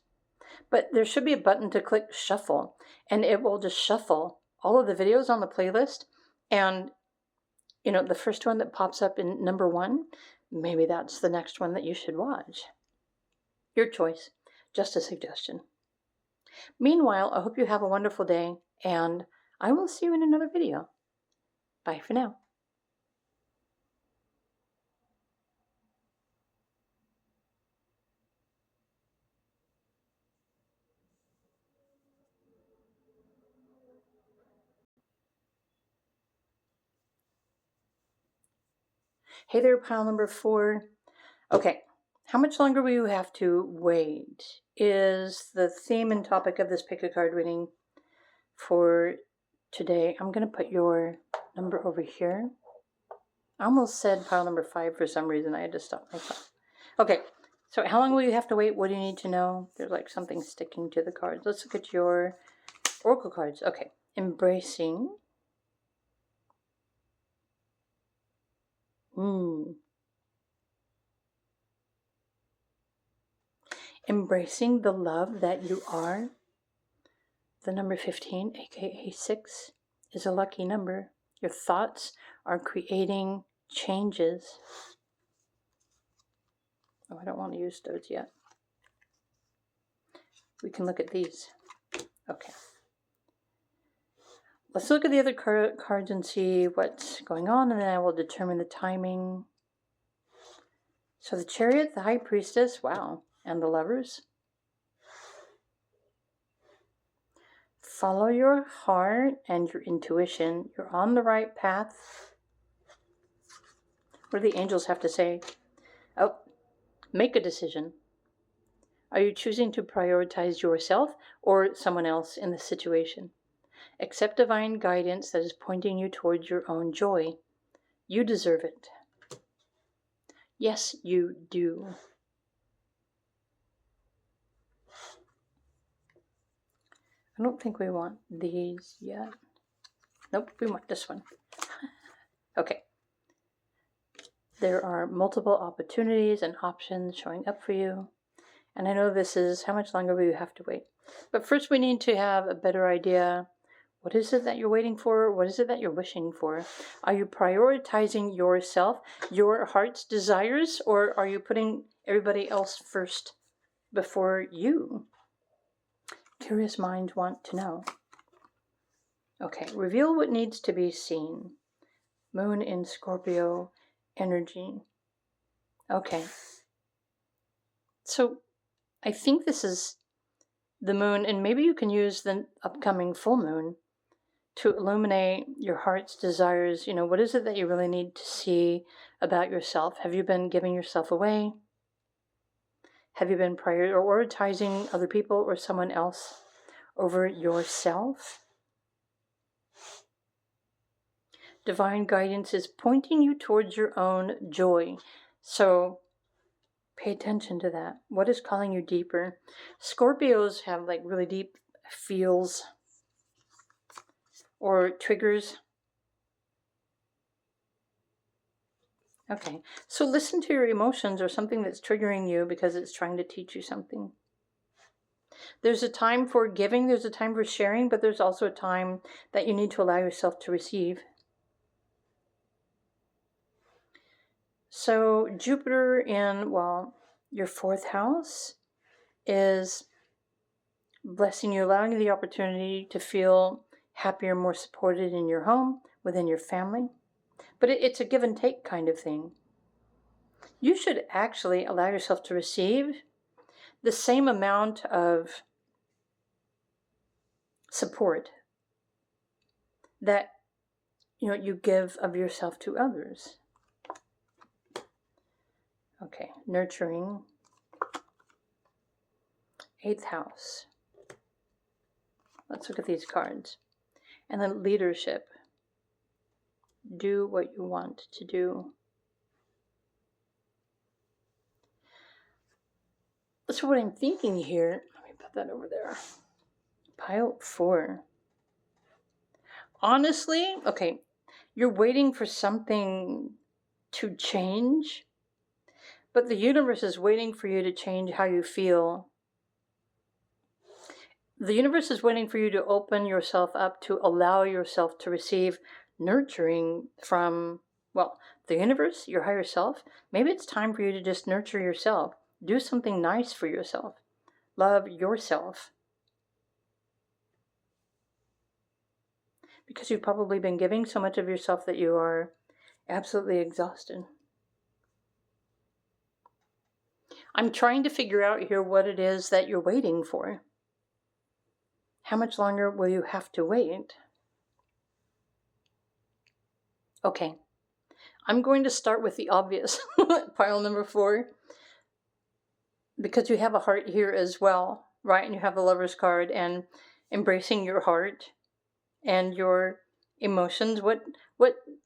A: But there should be a button to click shuffle, and it will just shuffle all of the videos on the playlist. And, you know, the first one that pops up in number 1, maybe that's the next one that you should watch. Your choice. Just a suggestion. Meanwhile, I hope you have a wonderful day, and I will see you in another video. Bye for now. Hey there, pile number 4. Okay, how much longer will you have to wait is the theme and topic of this pick a card reading for today. I'm going to put your number over here. I almost said pile number 5 for some reason. I had to stop myself. Okay, so how long will you have to wait? What do you need to know? There's like something sticking to the cards. Let's look at your oracle cards. Okay, embracing. Embracing the love that you are. The number 15, aka 6, is a lucky number. Your thoughts are creating changes. Oh, I don't want to use those yet. We can look at these. Okay. Let's look at the other cards and see what's going on, and then I will determine the timing. So the Chariot, the High Priestess, wow, and the Lovers. Follow your heart and your intuition. You're on the right path. What do the angels have to say? Oh, make a decision. Are you choosing to prioritize yourself or someone else in the situation? Accept divine guidance that is pointing you towards your own joy. You deserve it. Yes, you do. I don't think we want these yet. Nope, we want this one. Okay. There are multiple opportunities and options showing up for you. And I know this is how much longer will you have to wait. But first we need to have a better idea. What is it that you're waiting for? What is it that you're wishing for? Are you prioritizing yourself, your heart's desires, or are you putting everybody else first before you? Curious minds want to know. Okay, reveal what needs to be seen. Moon in Scorpio energy. Okay. So I think this is the moon, and maybe you can use the upcoming full moon to illuminate your heart's desires. What is it that you really need to see about yourself? Have you been giving yourself away? Have you been prioritizing other people or someone else over yourself? Divine guidance is pointing you towards your own joy. So pay attention to that. What is calling you deeper? Scorpios have like really deep feels or triggers. Okay, so listen to your emotions or something that's triggering you because it's trying to teach you something. There's a time for giving, there's a time for sharing, but there's also a time that you need to allow yourself to receive. So Jupiter in, your fourth house is blessing you, allowing you the opportunity to feel happier, more supported in your home, within your family. But it's a give and take kind of thing. You should actually allow yourself to receive the same amount of support that you give of yourself to others. Okay, nurturing. 8th house. Let's look at these cards. And then leadership. Do what you want to do. So what I'm thinking here, let me put that over there. Pile 4. Honestly, okay, you're waiting for something to change, but the universe is waiting for you to change how you feel. The universe is waiting for you to open yourself up, to allow yourself to receive nurturing from, the universe, your higher self. Maybe it's time for you to just nurture yourself. Do something nice for yourself. Love yourself. Because you've probably been giving so much of yourself that you are absolutely exhausted. I'm trying to figure out here what it is that you're waiting for. How much longer will you have to wait? Okay, I'm going to start with the obvious, pile number 4, because you have a heart here as well, right? And you have the Lover's card, and embracing your heart and your emotions. What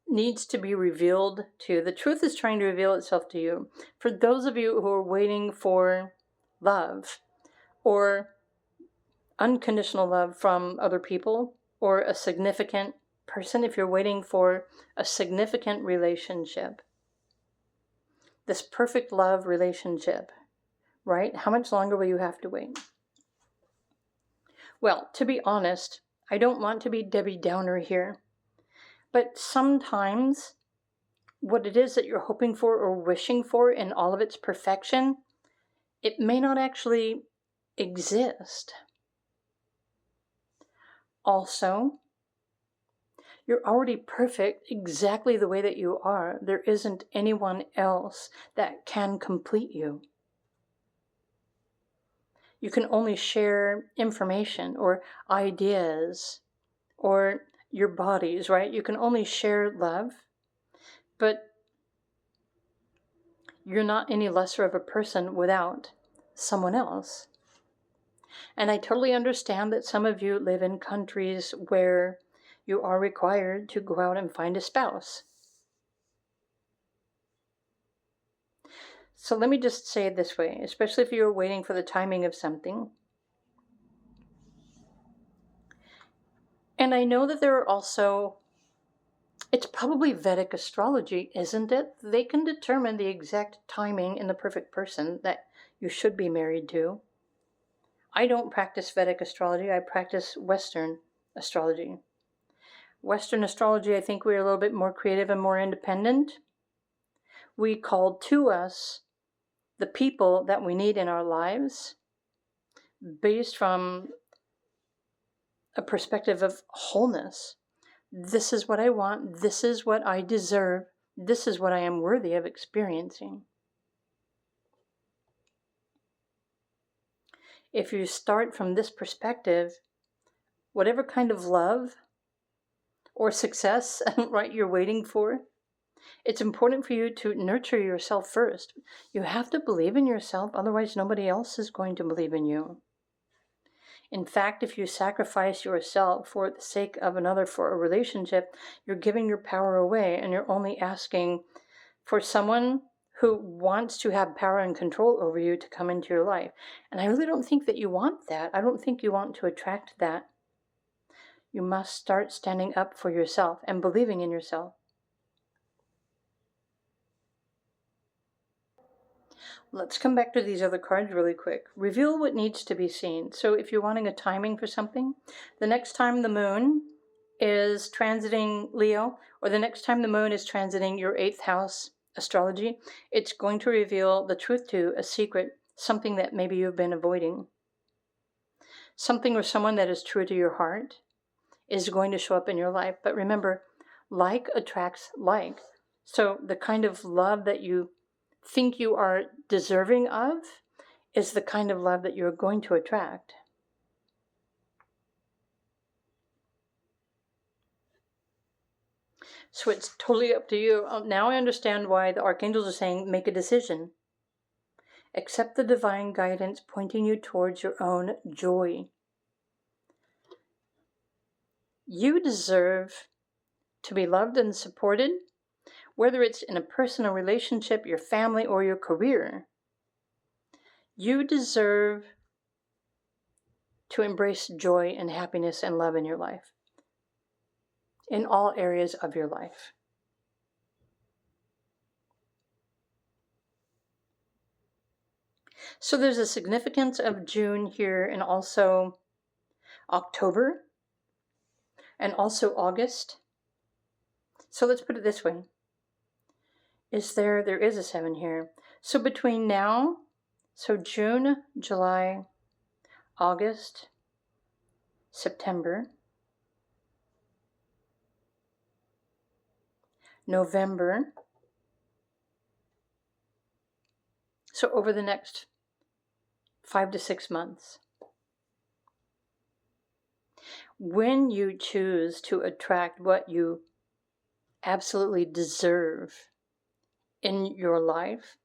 A: needs to be revealed to you? The truth is trying to reveal itself to you. For those of you who are waiting for love or unconditional love from other people or a significant person, if you're waiting for a significant relationship, this perfect love relationship, right? How much longer will you have to wait? Well, to be honest, I don't want to be Debbie Downer here, but sometimes what it is that you're hoping for or wishing for in all of its perfection, it may not actually exist. Also, you're already perfect exactly the way that you are. There isn't anyone else that can complete you. You can only share information or ideas or your bodies, right? You can only share love, but you're not any lesser of a person without someone else. And I totally understand that some of you live in countries where you are required to go out and find a spouse. So let me just say it this way, especially if you're waiting for the timing of something. And I know that there are also, it's probably Vedic astrology, isn't it? They can determine the exact timing and the perfect person that you should be married to. I don't practice Vedic astrology, I practice Western astrology. Western astrology, I think we're a little bit more creative and more independent. We call to us the people that we need in our lives based from a perspective of wholeness. This is what I want. This is what I deserve. This is what I am worthy of experiencing. If you start from this perspective, whatever kind of love or success, right, you're waiting for, it's important for you to nurture yourself first. You have to believe in yourself, otherwise nobody else is going to believe in you. In fact, if you sacrifice yourself for the sake of another for a relationship, you're giving your power away, and you're only asking for someone who wants to have power and control over you to come into your life. And I really don't think that you want that. I don't think you want to attract that. You must start standing up for yourself and believing in yourself. Let's come back to these other cards really quick. Reveal what needs to be seen. So if you're wanting a timing for something, the next time the moon is transiting Leo, or the next time the moon is transiting your 8th house astrology, it's going to reveal the truth to a secret, something that maybe you've been avoiding. Something or someone that is true to your heart is going to show up in your life. But remember, like attracts like. So the kind of love that you think you are deserving of is the kind of love that you're going to attract. So it's totally up to you. Now I understand why the archangels are saying, make a decision. Accept the divine guidance pointing you towards your own joy. You deserve to be loved and supported, whether it's in a personal relationship, your family, or your career. You deserve to embrace joy and happiness and love in your life, in all areas of your life. So there's a significance of June here, and also October, and also August. So let's put it this way. There is a 7 here. So between now, so June, July, August, September, November. So over the next 5 to 6 months, when you choose to attract what you absolutely deserve in your life,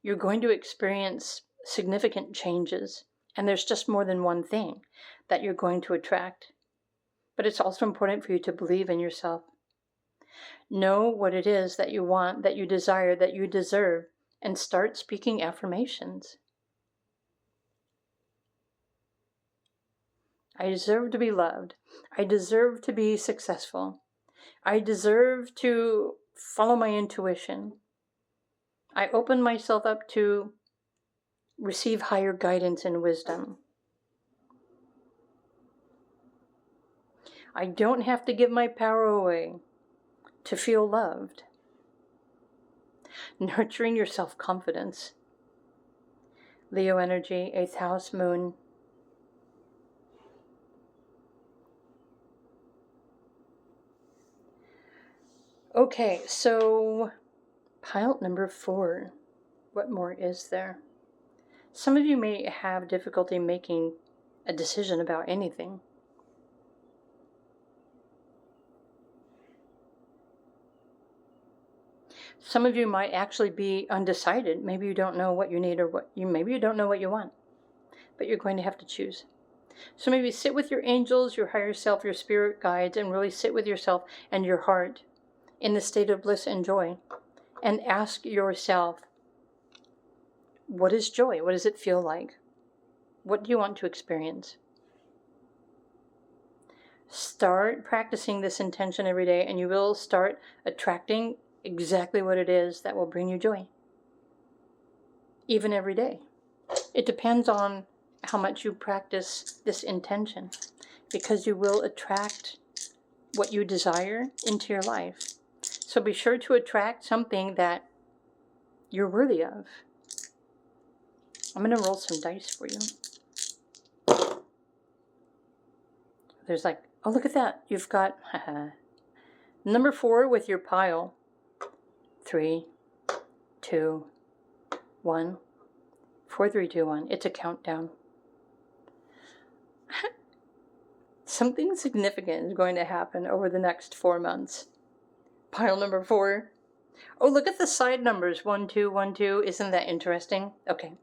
A: you're going to experience significant changes. And there's just more than one thing that you're going to attract. But it's also important for you to believe in yourself. Know what it is that you want, that you desire, that you deserve, and start speaking affirmations. I deserve to be loved. I deserve to be successful. I deserve to follow my intuition. I open myself up to receive higher guidance and wisdom. I don't have to give my power away to feel loved. Nurturing your self-confidence. Leo energy, 8th house, moon. Okay, so pile number 4. What more is there? Some of you may have difficulty making a decision about anything. Some of you might actually be undecided. Maybe you don't know what you need, or maybe you don't know what you want, but you're going to have to choose. So maybe sit with your angels, your higher self, your spirit guides, and really sit with yourself and your heart in the state of bliss and joy, and ask yourself, what is joy? What does it feel like? What do you want to experience? Start practicing this intention every day, and you will start attracting exactly what it is that will bring you joy. Even every day. It depends on how much you practice this intention, because you will attract what you desire into your life. So be sure to attract something that you're worthy of. I'm going to roll some dice for you. there's like, oh, look at that. You've got number 4 with your pile. 3, 2, 1. 4, 3, 2, 1. It's a countdown. Something significant is going to happen over the next 4 months. Pile number 4. Oh, look at the side numbers. 1, 2, 1, 2. Isn't that interesting? Okay.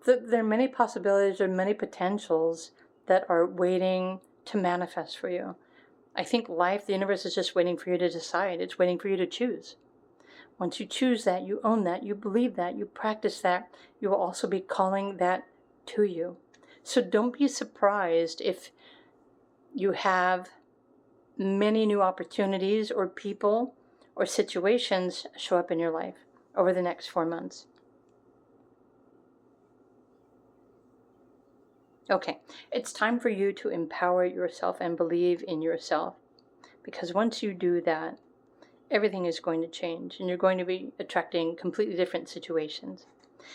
A: There are many possibilities, there are many potentials that are waiting to manifest for you. I think life, the universe is just waiting for you to decide. It's waiting for you to choose. Once you choose that, you own that, you believe that, you practice that, you will also be calling that to you. So don't be surprised if you have many new opportunities or people or situations show up in your life over the next 4 months. Okay, it's time for you to empower yourself and believe in yourself. Because once you do that, everything is going to change and you're going to be attracting completely different situations.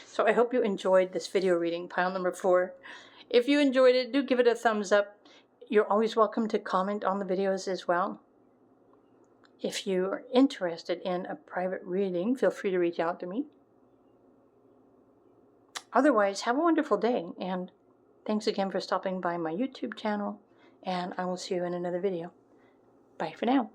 A: So I hope you enjoyed this video reading, pile number 4. If you enjoyed it, do give it a thumbs up. You're always welcome to comment on the videos as well. If you are interested in a private reading, feel free to reach out to me. Otherwise, have a wonderful day, and thanks again for stopping by my YouTube channel, and I will see you in another video. Bye for now.